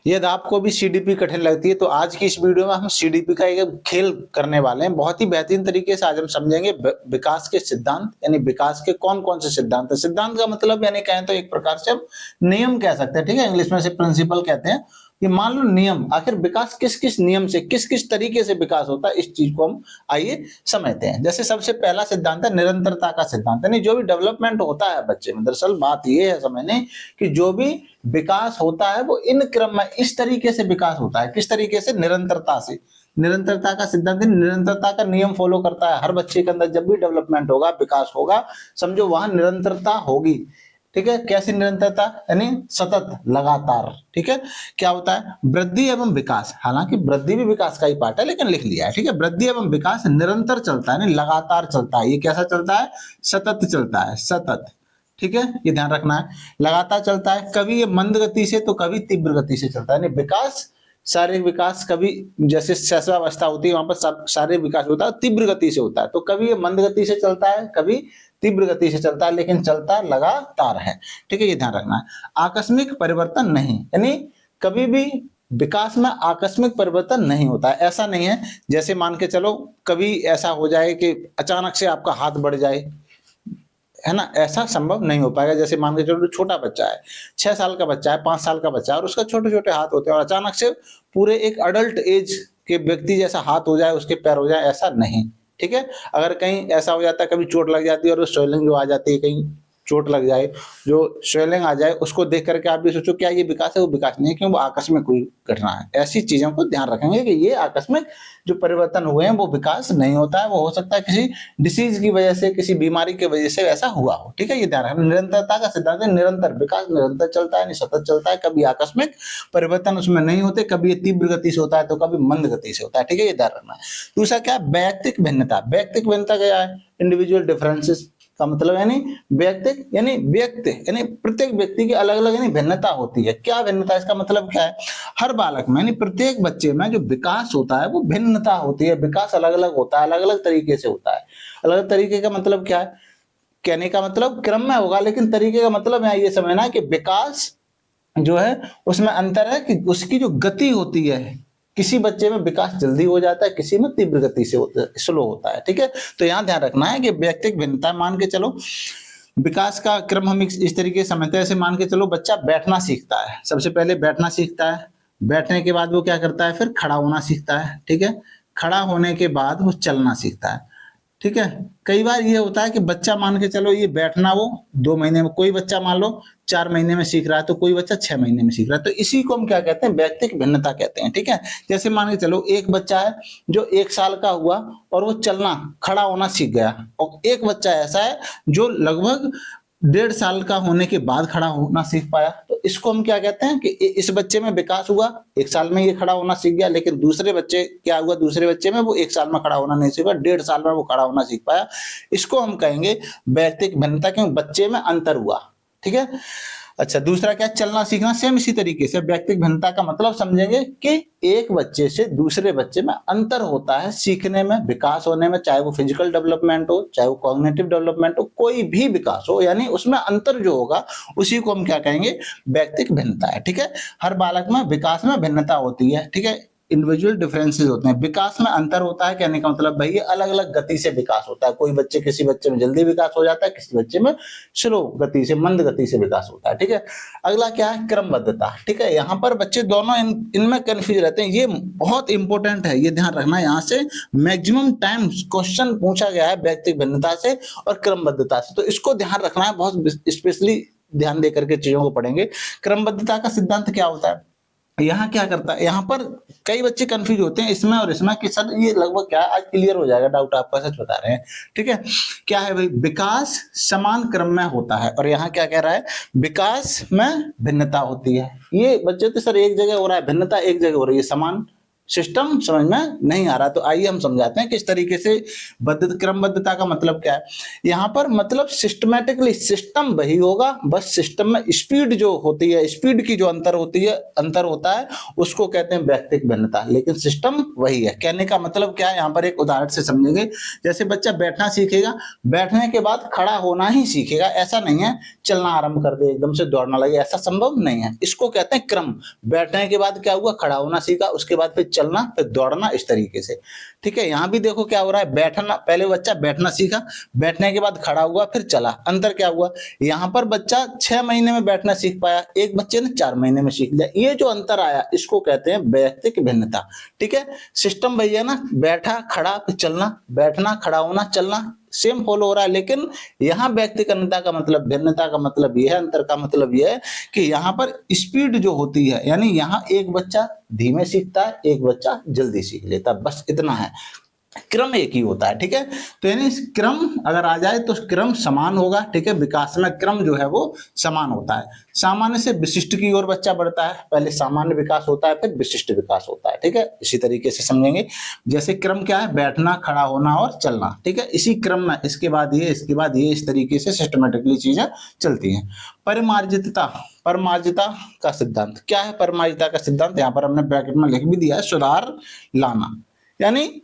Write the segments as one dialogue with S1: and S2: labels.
S1: यदि आपको भी सीडीपी कठिन लगती है तो आज की इस वीडियो में हम सीडीपी का एक खेल करने वाले हैं। बहुत ही बेहतरीन तरीके से आज हम समझेंगे विकास के सिद्धांत, यानी विकास के कौन कौन से सिद्धांत है। सिद्धांत का मतलब यानी कहें तो एक प्रकार से हम नियम कह सकते हैं, ठीक है, इंग्लिश में से प्रिंसिपल कहते हैं। ये मान लो नियम, आखिर विकास किस किस नियम से, किस किस तरीके से विकास होता है, इस चीज को हम आइए समझते हैं। जैसे सबसे पहला सिद्धांत है निरंतरता का सिद्धांत, यानी जो भी डेवलपमेंट होता है बच्चे में, दरअसल बात ये है समझने कि जो भी विकास होता है वो इन क्रम में इस तरीके से विकास होता है। किस तरीके से? निरंतरता से। निरंतरता का सिद्धांत निरंतरता का नियम फॉलो करता है। हर बच्चे के अंदर जब भी डेवलपमेंट होगा, विकास होगा, समझो वहां निरंतरता होगी। ठीक है, कैसी निरंतरता? यानी सतत, लगातार। ठीक है, क्या होता है? वृद्धि एवं विकास, हालांकि वृद्धि भी विकास का ही पार्ट है लेकिन लिख लिया है। ठीक है, वृद्धि एवं विकास निरंतर चलता है, यानी लगातार चलता है। ये कैसा चलता है? सतत चलता है, सतत। ठीक है, ये ध्यान रखना है, लगातार चलता है। कभी ये मंद गति से तो कभी तीव्र गति से चलता है, यानी विकास, शारीरिक विकास कभी जैसे शैशवावस्था होती है वहां पर शारीरिक विकास होता है, तीव्र गति से होता है। तो कभी ये मंद गति से चलता है, कभी तीव्र गति से चलता है, लेकिन चलता लगातार है। ठीक है, ये ध्यान रखना है। आकस्मिक परिवर्तन नहीं, यानी कभी भी विकास में आकस्मिक परिवर्तन नहीं होता है। ऐसा नहीं है जैसे मान के चलो कभी ऐसा हो जाए कि अचानक से आपका हाथ बढ़ जाए, है ना, ऐसा संभव नहीं हो पाएगा। जैसे मान के चलो छोटा बच्चा है, 6 साल का बच्चा है, 5 साल का बच्चा है, और उसका छोटे छोटे हाथ होते हैं, और अचानक से पूरे एक अडल्ट एज के व्यक्ति जैसा हाथ हो जाए, उसके पैर हो जाए, ऐसा नहीं। ठीक है, अगर कहीं ऐसा हो जाता है, कभी चोट लग जाती है और स्वेलिंग जो आ जाती है, कहीं चोट लग जाए, जो स्वेलिंग आ जाए, उसको देख करके आप भी सोचो क्या ये विकास है? वो विकास नहीं है, क्यों? वो आकस्मिक कोई घटना है। ऐसी चीजों को ध्यान रखेंगे कि ये आकस्मिक जो परिवर्तन हुए हैं वो विकास नहीं होता है। वो हो सकता है किसी डिसीज की वजह से, किसी बीमारी की वजह से ऐसा हुआ हो। ठीक है, ये ध्यान रखना। निरंतरता का सिद्धांत है निरंतर विकास निरंतर चलता है, सतत चलता है, कभी आकस्मिक परिवर्तन उसमें नहीं होते, कभी ये तीव्र गति से होता है तो कभी मंद गति से होता है। ठीक है, ये ध्यान रखना है। दूसरा क्या है? वैयक्तिक भिन्नता। वैयक्तिक भिन्नता क्या है? इंडिविजुअल डिफरेंसेस का मतलब यानी व्यक्तिक, यानी व्यक्ति, यानी प्रत्येक व्यक्ति की अलग अलग यानी भिन्नता होती है। क्या भिन्नता? इसका मतलब क्या है? हर बालक में यानी प्रत्येक बच्चे में जो विकास होता है वो भिन्नता होती है। विकास अलग अलग होता है, अलग अलग तरीके से होता है। अलग अलग तरीके का मतलब क्या है? कहने का मतलब क्रम में होगा, लेकिन तरीके का मतलब यहाँ ये समझना है कि विकास जो है उसमें अंतर है कि उसकी जो गति होती है, किसी बच्चे में विकास जल्दी हो जाता है, किसी में तीव्र गति से स्लो होता है। ठीक है, तो यहाँ ध्यान रखना है कि व्यक्तिगत भिन्नता। मान के चलो विकास का क्रम हम इस तरीके से समझते हैं। ऐसे मान के चलो बच्चा बैठना सीखता है, सबसे पहले बैठना सीखता है। बैठने के बाद वो क्या करता है? फिर खड़ा होना सीखता है। ठीक है, खड़ा होने के बाद वो चलना सीखता है। ठीक है, कई बार ये होता है कि बच्चा मान के चलो ये बैठना वो 2 महीने में, कोई बच्चा मान लो 4 महीने में सीख रहा है, तो कोई बच्चा 6 महीने में सीख रहा है। तो इसी को हम क्या कहते हैं? व्यक्तिगत भिन्नता कहते हैं। ठीक है, जैसे मान के चलो एक बच्चा है जो 1 साल का हुआ और वो चलना, खड़ा होना सीख गया, और एक बच्चा ऐसा है जो लगभग 1.5 साल का होने के बाद खड़ा होना सीख पाया। तो इसको हम क्या कहते हैं कि इस बच्चे में विकास हुआ, 1 साल में ये खड़ा होना सीख गया, लेकिन दूसरे बच्चे क्या हुआ? दूसरे बच्चे में वो 1 साल में खड़ा होना नहीं सीखा, 1.5 साल में वो खड़ा होना सीख पाया। इसको हम कहेंगे व्यक्तिगत भिन्नता, क्योंकि बच्चे में अंतर हुआ। ठीक है, अच्छा दूसरा क्या? चलना सीखना। सेम इसी तरीके से व्यक्तिगत भिन्नता का मतलब समझेंगे कि एक बच्चे से दूसरे बच्चे में अंतर होता है सीखने में, विकास होने में, चाहे वो फिजिकल डेवलपमेंट हो, चाहे वो कॉग्निटिव डेवलपमेंट हो, कोई भी विकास हो, यानी उसमें अंतर जो होगा उसी को हम क्या कहेंगे? व्यक्तिगत भिन्नता है। ठीक है, हर बालक में विकास में भिन्नता होती है। ठीक है, इंडिविजुअल डिफरेंसेस होते हैं, विकास में अंतर होता है। कहने का मतलब भाई अलग अलग गति से विकास होता है। कोई बच्चे, किसी बच्चे में जल्दी विकास हो जाता है, किसी बच्चे में स्लो गति से, मंद गति से विकास होता है। ठीक है, अगला क्या है? क्रमबद्धता। ठीक है, यहाँ पर बच्चे दोनों इनमें कंफ्यूज रहते हैं। ये बहुत इंपॉर्टेंट है, ये ध्यान रखना। यहाँ से मैक्सिमम टाइम क्वेश्चन पूछा गया है व्यक्तिगत भिन्नता से और क्रमबद्धता से, तो इसको ध्यान रखना है, बहुत स्पेशली ध्यान देकर के चीजों को पढ़ेंगे। क्रमबद्धता का सिद्धांत क्या होता है? यहाँ क्या करता है? यहाँ पर कई बच्चे कंफ्यूज होते हैं इसमें और इसमें कि सर ये लगभग क्या है, आज क्लियर हो जाएगा डाउट आपका, सच बता रहे हैं। ठीक है, क्या है भाई? विकास समान क्रम में होता है, और यहाँ क्या कह रहा है? विकास में भिन्नता होती है। ये बच्चे तो सर एक जगह हो रहा है भिन्नता, एक जगह हो रही है समान, सिस्टम समझ में नहीं आ रहा। तो आइए हम समझाते हैं किस तरीके से क्रमबद्धता का मतलब क्या है। यहाँ पर मतलब सिस्टमेटिकली सिस्टम वही होगा, बस सिस्टम में स्पीड जो होती है, स्पीड की जो अंतर होता है उसको कहते हैं व्यक्तिक भिन्नता, लेकिन सिस्टम वही है। कहने का मतलब क्या है, यहाँ पर एक उदाहरण से समझेंगे। जैसे बच्चा बैठना सीखेगा, बैठने के बाद खड़ा होना ही सीखेगा, ऐसा नहीं है चलना आरंभ कर दे एकदम से दौड़ना लगे, ऐसा संभव नहीं है। इसको कहते हैं क्रम। बैठने के बाद क्या हुआ, खड़ा होना सीखा, उसके बाद फिर चलना, फिर दौड़ना, इस तरीके से। ठीक है, यहां भी देखो क्या हो रहा है, बैठना, पहले बच्चा बैठना सीखा, बैठने के बाद खड़ा हुआ, फिर चला। अंतर क्या हुआ, यहां पर बच्चा 6 महीने में बैठना सीख पाया, एक बच्चे ने 4 महीने में सीख लिया। ये जो अंतर आया इसको कहते हैं व्यक्तिक भिन्नता। ठीक है, सिस्टम भैया ना, बैठा खड़ा फिर चलना, बैठना खड़ा होना चलना सेम फॉलो हो रहा है, लेकिन यहाँ व्यक्तिक भिन्नता का मतलब, भिन्नता का मतलब यह है, अंतर का मतलब यह है कि यहाँ पर स्पीड जो होती है, यानी यहाँ एक बच्चा धीमे सीखता है, एक बच्चा जल्दी सीख लेता है, बस इतना है। क्रम एक ही होता है। ठीक है, तो यानी क्रम अगर आ जाए तो क्रम समान होगा। ठीक है, विकास में क्रम जो है वो समान होता है। सामान्य से विशिष्ट की ओर बच्चा बढ़ता है, पहले सामान्य विकास होता है फिर विशिष्ट विकास होता है। ठीक है, इसी तरीके से समझेंगे। जैसे क्रम क्या है, बैठना खड़ा होना और चलना। ठीक है, इसी क्रम में इसके बाद ये, इसके बाद ये, इस तरीके से सिस्टमेटिकली चीजें चलती हैं। परिमार्जितता, परमार्जिता का सिद्धांत क्या है। परमार्जिता का सिद्धांत यहाँ पर हमने ब्रैकेट में लिख भी दिया है, सुधार लाना, यानी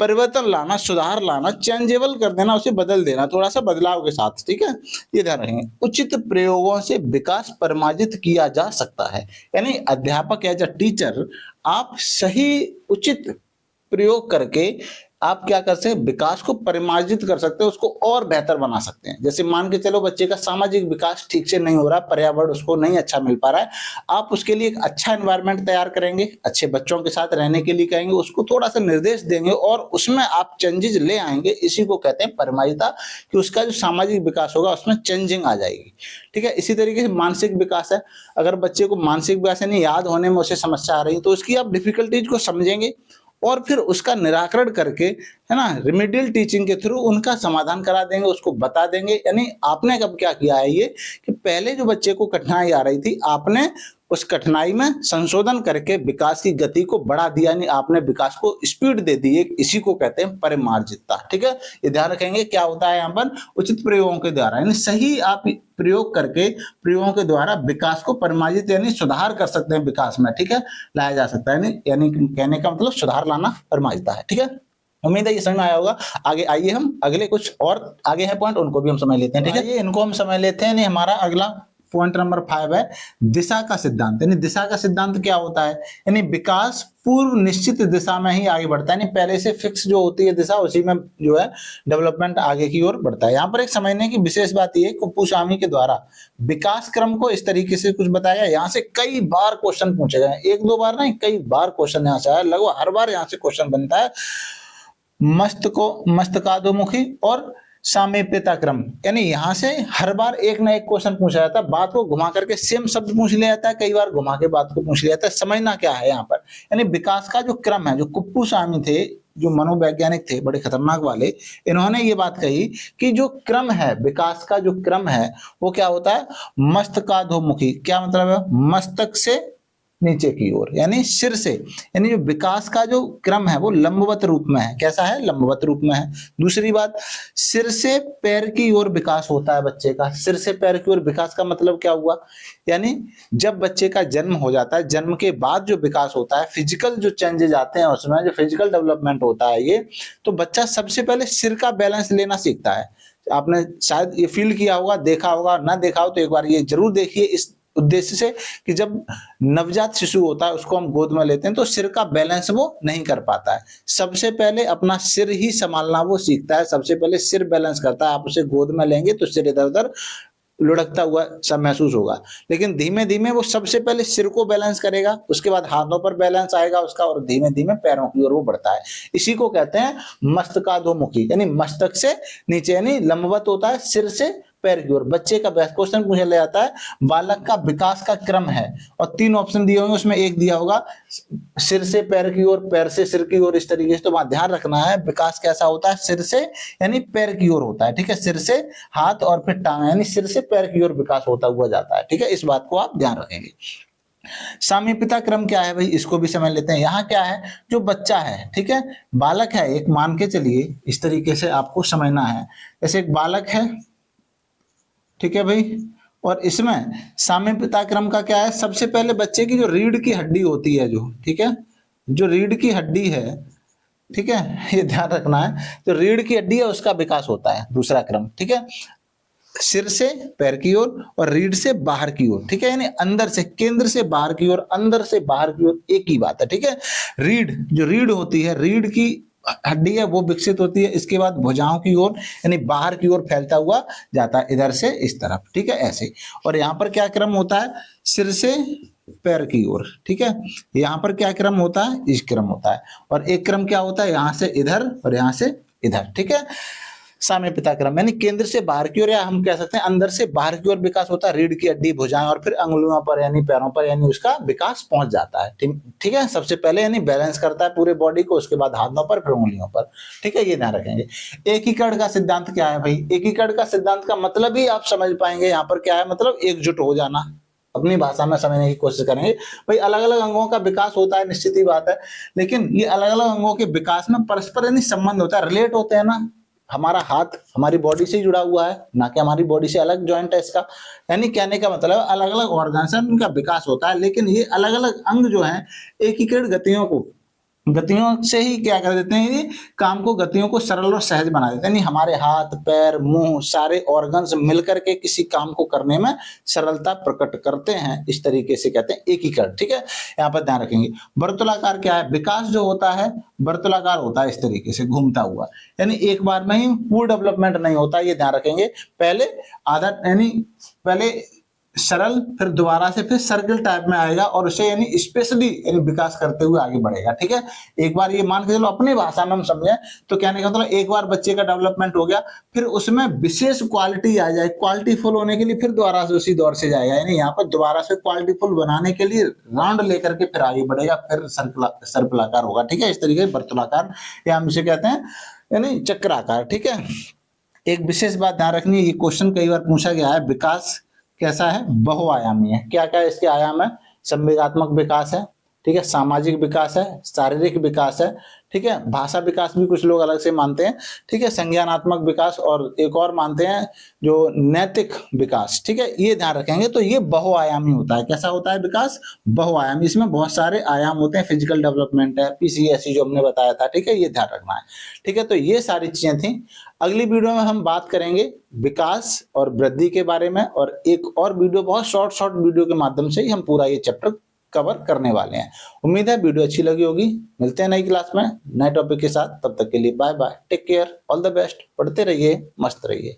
S1: परिवर्तन लाना, सुधार लाना, चेंजेबल कर देना, उसे बदल देना थोड़ा सा बदलाव के साथ। ठीक है, ये ध्यान रखेंगे। उचित प्रयोगों से विकास परिमार्जित किया जा सकता है, यानी अध्यापक एज अ टीचर आप सही उचित प्रयोग करके आप क्या कर सकते हैं, विकास को परिमार्जित कर सकते हैं, उसको और बेहतर बना सकते हैं। जैसे मान के चलो बच्चे का सामाजिक विकास ठीक से नहीं हो रहा, पर्यावरण उसको नहीं अच्छा मिल पा रहा है, आप उसके लिए एक अच्छा एनवायरनमेंट तैयार करेंगे, अच्छे बच्चों के साथ रहने के लिए कहेंगे, उसको थोड़ा सा निर्देश देंगे और उसमें आप चेंजेस ले आएंगे। इसी को कहते हैं परिमार्जिता, कि उसका जो सामाजिक विकास होगा उसमें चेंजिंग आ जाएगी। ठीक है, इसी तरीके से मानसिक विकास है। अगर बच्चे को मानसिक विकास यानी याद होने में उसे समस्या आ रही है, तो उसकी आप डिफिकल्टीज को समझेंगे और फिर उसका निराकरण करके, है ना, रिमेडियल टीचिंग के थ्रू उनका समाधान करा देंगे, उसको बता देंगे। यानी आपने कब क्या किया है ये, कि पहले जो बच्चे को कठिनाई आ रही थी, आपने उस कठिनाई में संशोधन करके विकास की गति को बढ़ा दिया, यानी आपने विकास को स्पीड दे दी। इसी को कहते हैं परिमार्जितता। ठीक है, ये ध्यान रखेंगे। क्या होता है यहाँ पर, उचित प्रयोगों के द्वारा, यानी सही आप प्रयोग करके, प्रयोगों के द्वारा विकास को परिमार्जित यानी सुधार कर सकते हैं, विकास में। ठीक है, लाया जा सकता है, यानी कहने का मतलब सुधार लाना परिमार्जितता है। ठीक है, उम्मीद है ये समझ में आया होगा। आगे आइए हम अगले कुछ और आगे है पॉइंट, उनको भी हम समझ लेते हैं। ठीक है, ये इनको हम समझ लेते हैं। हमारा अगला पॉइंट नंबर 5 है दिशा का सिद्धांत। यानी दिशा का सिद्धांत क्या होता है, यानी विकास पूर्व निश्चित दिशा में ही आगे बढ़ता है, यानी पहले से फिक्स जो होती है दिशा, उसी में जो है डेवलपमेंट आगे की ओर बढ़ता है। यहाँ पर एक समझने की विशेष बात यह, कुपुस्वामी के द्वारा विकास क्रम को इस तरीके से कुछ बताया। यहाँ से कई बार क्वेश्चन पूछे गए, एक दो बार नहीं, कई बार क्वेश्चन यहाँ से आया, लगभग हर बार यहाँ से क्वेश्चन बनता है। मस्तकाधोमुखी और सामीप्यता क्रम, यानी यहाँ से हर बार एक ना एक क्वेश्चन पूछा जाता है, बात को घुमा करके सेम शब्द पूछ लिया जाता है, कई बार घुमा के बात को पूछ लिया जाता है। समझना क्या है यहाँ पर, यानी विकास का जो क्रम है, जो कुपुस्वामी थे, जो मनोवैज्ञानिक थे, बड़े खतरनाक वाले, इन्होंने ये बात कही कि जो क्रम है, विकास का जो क्रम है वो क्या होता है, मस्तकाधोमुखी। क्या मतलब है, मस्तक से नीचे की ओर, यानी सिर से, यानी जो विकास का जो क्रम है वो लंबवत रूप में है। कैसा है, लंबवत रूप में है। दूसरी बात, सिर से पैर की ओर विकास होता है बच्चे का। सिर से पैर की ओर विकास का मतलब क्या हुआ, यानी जब बच्चे का जन्म हो जाता है, जन्म के बाद जो विकास होता है, फिजिकल जो चेंजेस आते हैं उसमें, जो फिजिकल डेवलपमेंट होता है ये, तो बच्चा सबसे पहले सिर का बैलेंस लेना सीखता है। आपने शायद ये फील किया होगा, देखा होगा, ना देखा हो तो एक बार ये जरूर देखिए, इस उद्देश्य से कि जब नवजात शिशु होता है उसको हम गोद में लेते हैं तो सिर का बैलेंस वो नहीं कर पाता है। सबसे पहले अपना सिर ही संभालना वो सीखता है, सबसे पहले सिर बैलेंस करता है। आप उसे गोद में लेंगे तो सिर इधर उधर लुढ़कता हुआ सब महसूस होगा, लेकिन धीमे धीमे वो सबसे पहले सिर को बैलेंस करेगा, उसके बाद हाथों पर बैलेंस आएगा उसका, और धीमे धीमे पैरों की ओर वो बढ़ता है। इसी को कहते हैं मस्तकाधोमुखी, यानी मस्तक से नीचे, यानी लंबवत होता है सिर से पैर की ओर। बच्चे का क्वेश्चन पूछा जाता है, बालक का विकास का क्रम है, और 3 ऑप्शन दिए होंगे, उसमें एक दिया होगा सिर से पैर की ओर, पैर से सिर की ओर, इस तरीके से। तो वहां ध्यान रखना है विकास कैसा होता है, सिर से यानी पैर की ओर होता है। ठीक है, सिर से हाथ और फिर टांग, यानी सिर से पैर की ओर विकास होता हुआ जाता है। ठीक है, इस बात को आप ध्यान रखेंगे। सामीप्यता क्रम क्या है भाई, इसको भी समझ लेते हैं। यहाँ क्या है, जो बच्चा है, ठीक है, बालक है एक, मान के चलिए इस तरीके से आपको समझना है। जैसे एक बालक है, ठीक है भाई, और इसमें सामीप्यता क्रम का क्या है, सबसे पहले बच्चे की जो रीढ़ की हड्डी होती है, जो, ठीक है, जो रीढ़ की हड्डी है, ठीक है, ये ध्यान रखना है, जो रीढ़ की हड्डी है उसका विकास होता है, दूसरा क्रम, ठीक है, सिर से पैर की ओर और रीढ़ से बाहर की ओर, ठीक है, यानी अंदर से, केंद्र से बाहर की ओर, अंदर से बाहर की ओर, एक ही बात है, ठीक है। रीढ़, जो रीढ़ होती है, रीढ़ की हड्डी है, वो विकसित होती है, इसके बाद भुजाओं की ओर यानी बाहर की ओर फैलता हुआ जाता है, इधर से इस तरफ, ठीक है, ऐसे। और यहाँ पर क्या क्रम होता है, सिर से पैर की ओर, ठीक है, यहाँ पर क्या क्रम होता है, इस क्रम होता है। और एक क्रम क्या होता है, यहाँ से इधर और यहाँ से इधर, ठीक है, सामीप्यता क्रम, यानी केंद्र से बाहर की ओर, या हम कह सकते हैं अंदर से बाहर की ओर विकास होता है, रीढ़ की हड्डी, भुजाएं और फिर अंगुलियों पर यानी पैरों पर, यानी उसका विकास पहुंच जाता है, ठीक है। सबसे पहले यानी बैलेंस करता है पूरे बॉडी को, उसके बाद हाथों पर, फिर उंगलियों पर, ठीक है, ये ध्यान रखेंगे। एकीकरण का सिद्धांत क्या है भाई, एकीकरण का सिद्धांत का मतलब ही आप समझ पाएंगे, यहाँ पर क्या है, मतलब एकजुट हो जाना, अपनी भाषा में समझने की कोशिश करेंगे भाई। अलग अलग अंगों का विकास होता है, निश्चित ही बात है, लेकिन ये अलग अलग अंगों के विकास में परस्पर यानी संबंध होता है, रिलेट होते हैं ना। हमारा हाथ हमारी बॉडी से जुड़ा हुआ है, ना कि हमारी बॉडी से अलग जॉइंट है इसका, यानी कहने का मतलब अलग अलग ऑर्गन्स हैं, उनका विकास होता है, लेकिन ये अलग अलग अंग जो हैं एकीकृत गतियों से ही क्या कर देते हैं, ये काम को, गतियों को सरल और सहज बना देते हैं, यानी हमारे हाथ पैर मुंह सारे ऑर्गन्स मिलकर के किसी काम को करने में सरलता प्रकट करते हैं, इस तरीके से कहते हैं एकीकरण, ठीक है। यहाँ पर ध्यान रखेंगे। वर्तुलाकार क्या है, विकास जो होता है वर्तुलाकार होता है, इस तरीके से घूमता हुआ, यानी एक बार में ही पूर्ण डेवलपमेंट नहीं होता, ये ध्यान रखेंगे। पहले आधा यानी पहले सरल, फिर दोबारा से फिर सर्कल टाइप में आएगा और उसे यानी स्पेशली यानी विकास करते हुए आगे बढ़ेगा, ठीक है। एक बार ये मान के चलो अपनी भाषा में हम समझें तो कहने का मतलब एक बार बच्चे का डेवलपमेंट हो गया, फिर उसमें विशेष क्वालिटी आ जाए, क्वालिटी फुल होने के लिए फिर दोबारा से उसी दौर से जाएगा, यानी यहाँ पर दोबारा से क्वालिटी फुल बनाने के लिए राउंड लेकर के फिर आगे बढ़ेगा, फिर सर्कलाकार होगा, ठीक है, इस तरीके से वर्तुलाकार, या हम इसे कहते हैं यानी चक्राकार, ठीक है। एक विशेष बात ध्यान रखनी है, ये क्वेश्चन कई बार पूछा गया है, विकास कैसा है, बहुआयामी है। क्या क्या इसके आयाम है, संवेगात्मक विकास है, ठीक है, सामाजिक विकास है, शारीरिक विकास है, ठीक है, भाषा विकास भी कुछ लोग अलग से मानते हैं, ठीक है, संज्ञानात्मक विकास, और एक और मानते हैं जो नैतिक विकास, ठीक है, ये ध्यान रखेंगे। तो ये बहुआयामी होता है, कैसा होता है विकास, बहुआयामी, इसमें बहुत सारे आयाम होते हैं, फिजिकल डेवलपमेंट है, पीसीएसई जो हमने बताया था, ठीक है, ये ध्यान रखना है, ठीक है। तो ये सारी चीजें थी। अगली वीडियो में हम बात करेंगे विकास और वृद्धि के बारे में, और एक और वीडियो बहुत शॉर्ट वीडियो के माध्यम से ही हम पूरा ये चैप्टर कवर करने वाले हैं। उम्मीद है वीडियो अच्छी लगी होगी। मिलते हैं नई क्लास में नए टॉपिक के साथ, तब तक के लिए bye bye, take care, all the best, पढ़ते रहिए, मस्त रहिए।